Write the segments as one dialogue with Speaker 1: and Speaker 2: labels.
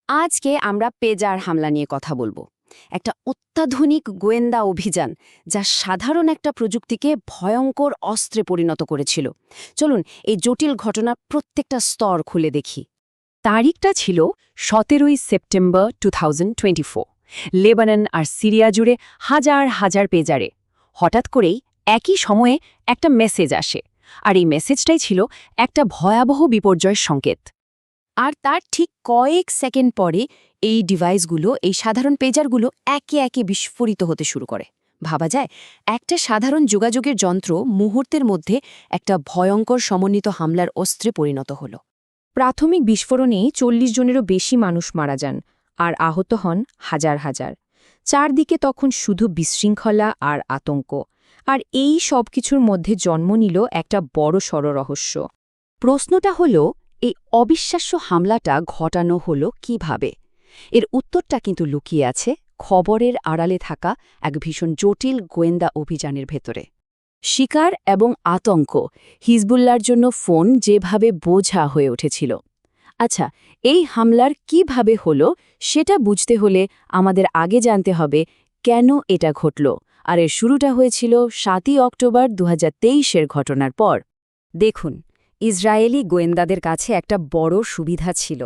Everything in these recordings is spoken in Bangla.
Speaker 1: আজকে আমরা পেজার হামলা নিয়ে কথা বলবো। একটা অত্যাধুনিক গোয়েন্দা অভিযান যা সাধারণ একটা প্রযুক্তিকে ভয়ঙ্কর অস্ত্রে পরিণত করেছিল। চলুন এই জটিল ঘটনার প্রত্যেকটা স্তর খুলে দেখি। তারিখটা ছিল 17 সেপ্টেম্বর 2024। লেবানন আর সিরিয়া জুড়ে হাজার হাজার পেজারে হঠাৎ করেই একই সময়ে একটা মেসেজ আসে, আর এই মেসেজটাই ছিল একটা ভয়াবহ বিপর্যয়ের সংকেত। আর তার ঠিক কয়েক সেকেন্ড পরে এই ডিভাইসগুলো, এই সাধারণ পেজারগুলো একে একে বিস্ফোরিত হতে শুরু করে। ভাবা যায়, একটা সাধারণ যোগাযোগের যন্ত্র মুহূর্তের মধ্যে একটা ভয়ঙ্কর সমন্বিত হামলার অস্ত্রে পরিণত হল।
Speaker 2: প্রাথমিক বিস্ফোরণেই 40 জনেরও বেশি মানুষ মারা যান আর আহত হন হাজার হাজার। চারদিকে তখন শুধু বিশৃঙ্খলা আর আতঙ্ক, আর এই সব কিছুর মধ্যে জন্ম নিল একটা বড়সড় রহস্য।
Speaker 1: প্রশ্নটা হল, এই অবিশ্বাস্য হামলাটা ঘটানো হলো কিভাবে? এর উত্তরটা কিন্তু লুকিয়ে আছে খবরের আড়ালে থাকা এক ভীষণ জটিল গোয়েন্দা অভিযানের ভেতরে। শিকার এবং আতঙ্ক, হিজবুল্লাহর জন্য ফোন যেভাবে বোঝা হয়ে উঠেছিল। আচ্ছা, এই হামলার কিভাবে হলো সেটা বুঝতে হলে আমাদের আগে জানতে হবে কেন এটা ঘটল। আর এর শুরুটা হয়েছিল 7 অক্টোবর 2023-এর ঘটনার পর। দেখুন, ইসরায়েলি গোয়েন্দাদের কাছে একটা বড় সুবিধা ছিল।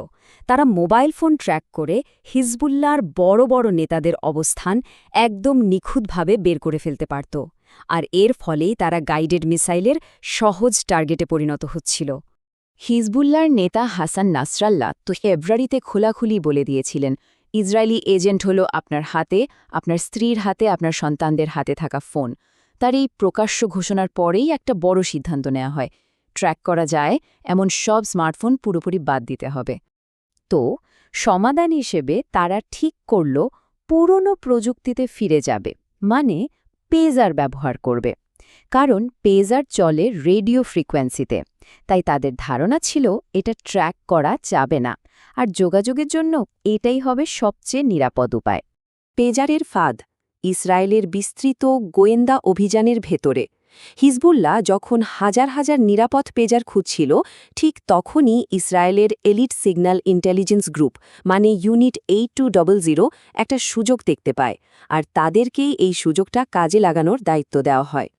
Speaker 1: তারা মোবাইল ফোন ট্র্যাক করে হিজবুল্লাহর বড় বড় নেতাদের অবস্থান একদম নিখুঁতভাবে বের করে ফেলতে পারত, আর এর ফলেই তারা গাইডেড মিসাইলের সহজ টার্গেটে পরিণত হচ্ছিল। হিজবুল্লাহর নেতা হাসান নাসরাল্লাহ তো ফেব্রুয়ারিতে খোলাখুলি বলে দিয়েছিলেন, ইসরায়েলি এজেন্ট হল আপনার হাতে, আপনার স্ত্রীর হাতে, আপনার সন্তানদের হাতে থাকা ফোন। তার এই প্রকাশ্য ঘোষণার পরেই একটা বড় সিদ্ধান্ত নেওয়া হয়, ট্র্যাক করা যায় এমন সব স্মার্টফোন পুরোপুরি বাদ দিতে হবে। তো সমাধান হিসেবে তারা ঠিক করল পুরনো প্রযুক্তিতে ফিরে যাবে, মানে পেজার ব্যবহার করবে। কারণ পেজার চলে রেডিও ফ্রিকোয়েন্সিতে, তাই তাদের ধারণা ছিল এটা ট্র্যাক করা যাবে না, আর যোগাযোগের জন্য এটাই হবে সবচেয়ে নিরাপদ উপায়। পেজারের ফাঁদ ইসরায়েলের বিস্তৃত গোয়েন্দা অভিযানের ভেতরে। হিজবুল্লাহ যখন হাজার হাজার নিরাপদ পেজার খুঁজছিল, ঠিক তখনই ইসরায়েলের এলিট সিগন্যাল ইন্টেলিজেন্স গ্রুপ, মানে ইউনিট 8200, একটা সুযোগ দেখতে পায়, আর তাদেরকেই এই সুযোগটা কাজে লাগানোর দায়িত্ব দেওয়া হয়।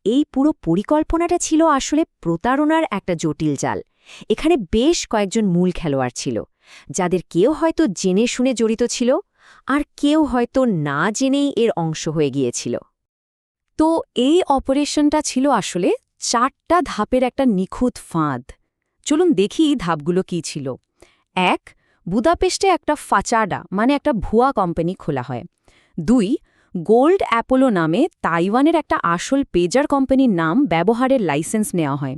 Speaker 1: এই পুরো পরিকল্পনাটা ছিল আসলে প্রতারণার একটা জটিল জাল। এখানে বেশ কয়েকজন মূল খেলোয়াড় ছিল, যাদের কেউ হয়তো জেনে শুনে জড়িত ছিল, আর কেউ হয়তো না জেনেই এর অংশ হয়ে গিয়েছিল। তো এই অপারেশনটা ছিল আসলে 4টা ধাপের একটা নিখুঁত ফাঁদ। চলুন দেখি ধাপগুলো কি ছিল। 1. বুদাপেস্টে একটা ফাচাডা, মানে একটা ভুয়া কোম্পানি খোলা হয়। 2. গোল্ড অ্যাপোলো নামে তাইওয়ানের একটা আসল পেজার কোম্পানির নাম ব্যবহারের লাইসেন্স নেওয়া হয়।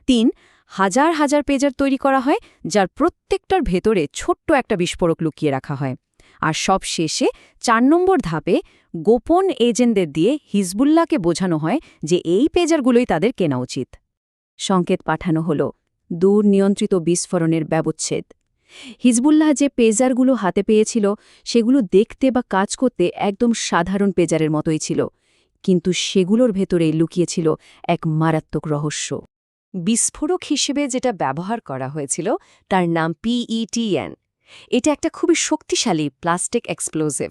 Speaker 1: 3. হাজার হাজার পেজার তৈরি করা হয়, যার প্রত্যেকটার ভেতরে ছোট্ট একটা বিস্ফোরক লুকিয়ে রাখা হয়। আর সব শেষে 4 নম্বর ধাপে গোপন এজেন্টদের দিয়ে হিজবুল্লাহকে বোঝানো হয় যে এই পেজারগুলোই তাদের কেনা উচিত। সংকেত পাঠানো হল দূর নিয়ন্ত্রিত বিস্ফোরণের ব্যবচ্ছেদ। হিজবুল্লাহ যে পেজারগুলো হাতে পেয়েছিল সেগুলো দেখতে বা কাজ করতে একদম সাধারণ পেজারের মতোই ছিল, কিন্তু সেগুলোর ভেতরেই লুকিয়েছিল এক মারাত্মক রহস্য। বিস্ফোরক হিসেবে যেটা ব্যবহার করা হয়েছিল তার নাম PETN। এটা একটা খুবই শক্তিশালী প্লাস্টিক এক্সপ্লোসিভ।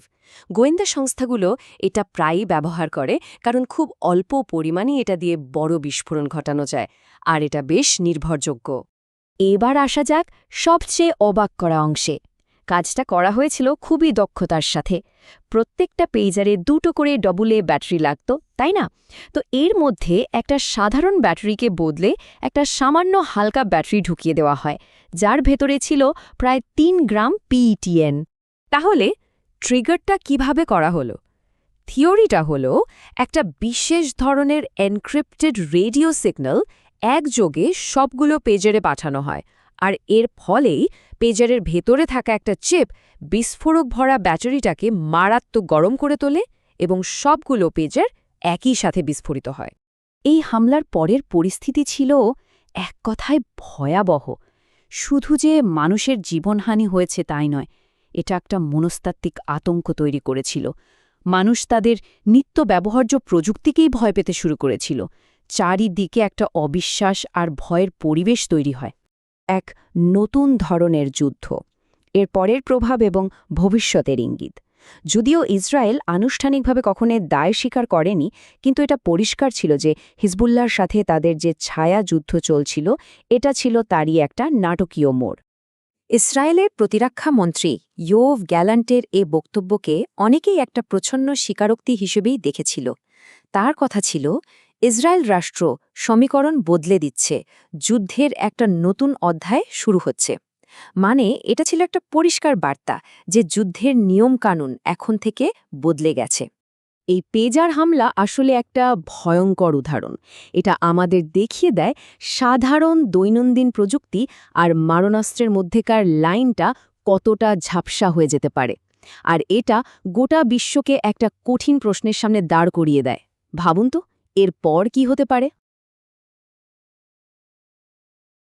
Speaker 1: গোয়েন্দা সংস্থাগুলো এটা প্রায়ই ব্যবহার করে, কারণ খুব অল্প পরিমাণে এটা দিয়ে বড় বিস্ফোরণ ঘটানো যায়, আর এটা বেশ নির্ভরযোগ্য। এবার আসা যাক সবচেয়ে অবাক করা অংশে। কাজটা করা হয়েছিল খুবই দক্ষতার সাথে। প্রত্যেকটা পেজারে 2টো করে AA ব্যাটারি লাগত, তাই না? তো এর মধ্যে একটা সাধারণ ব্যাটারিকে বদলে একটা সামান্য হালকা ব্যাটারি ঢুকিয়ে দেওয়া হয়, যার ভেতরে ছিল প্রায় 3 গ্রাম PETN। তাহলে ট্রিগারটা কিভাবে করা হলো? থিওরিটা হলো, একটা বিশেষ ধরনের এনক্রিপ্টেড রেডিও সিগন্যাল একযোগে সবগুলো পেজারে পাঠানো হয়, আর এর ফলেই পেজারের ভেতরে থাকা একটা চিপ বিস্ফোরক ভরা ব্যাটারিটাকে মারাত্মক গরম করে তোলে এবং সবগুলো পেজার একই সাথে বিস্ফোরিত হয়। এই হামলার পরের পরিস্থিতি ছিল এক কথায় ভয়াবহ। শুধু যে মানুষের জীবনহানি হয়েছে তাই নয়, এটা একটা মনস্তাত্ত্বিক আতঙ্ক তৈরি করেছিল। মানুষ তাদের নিত্য ব্যবহার্য প্রযুক্তিকেই ভয় পেতে শুরু করেছিল। চারিদিকে একটা অবিশ্বাস আর ভয়ের পরিবেশ তৈরি হয়। এক নতুন ধরনের যুদ্ধ।
Speaker 2: এর পরের প্রভাব এবং ভবিষ্যতের ইঙ্গিত। যদিও ইসরায়েল আনুষ্ঠানিকভাবে কখনো দায় স্বীকার করেনি, কিন্তু এটা পরিষ্কার ছিল যে হিজবুল্লাহর সাথে তাদের যে ছায়া যুদ্ধ চলছিল এটা ছিল তারই একটা নাটকীয় মোড়। ইসরায়েলের প্রতিরক্ষা মন্ত্রী ইয়োভ গ্যালান্টের এ বক্তব্যকে অনেকেই একটা প্রচ্ছন্ন স্বীকারোক্তি হিসেবেই দেখেছিল। তার কথা ছিল, ইসরায়েল রাষ্ট্র সমীকরণ বদলে দিচ্ছে, যুদ্ধের একটা নতুন অধ্যায় শুরু হচ্ছে। মানে এটা ছিল একটা পরিষ্কার বার্তা যে যুদ্ধের নিয়মকানুন এখন থেকে বদলে গেছে।
Speaker 1: এই পেজার হামলা আসলে একটা ভয়ঙ্কর উদাহরণ। এটা আমাদের দেখিয়ে দেয় সাধারণ দৈনন্দিন প্রযুক্তি আর মারণাস্ত্রের মধ্যেকার লাইনটা কতটা ঝাপসা হয়ে যেতে পারে। আর এটা গোটা বিশ্বকে একটা কঠিন প্রশ্নের সামনে দাঁড় করিয়ে দেয়। ভাবুন তো, এরপর কি হতে পারে?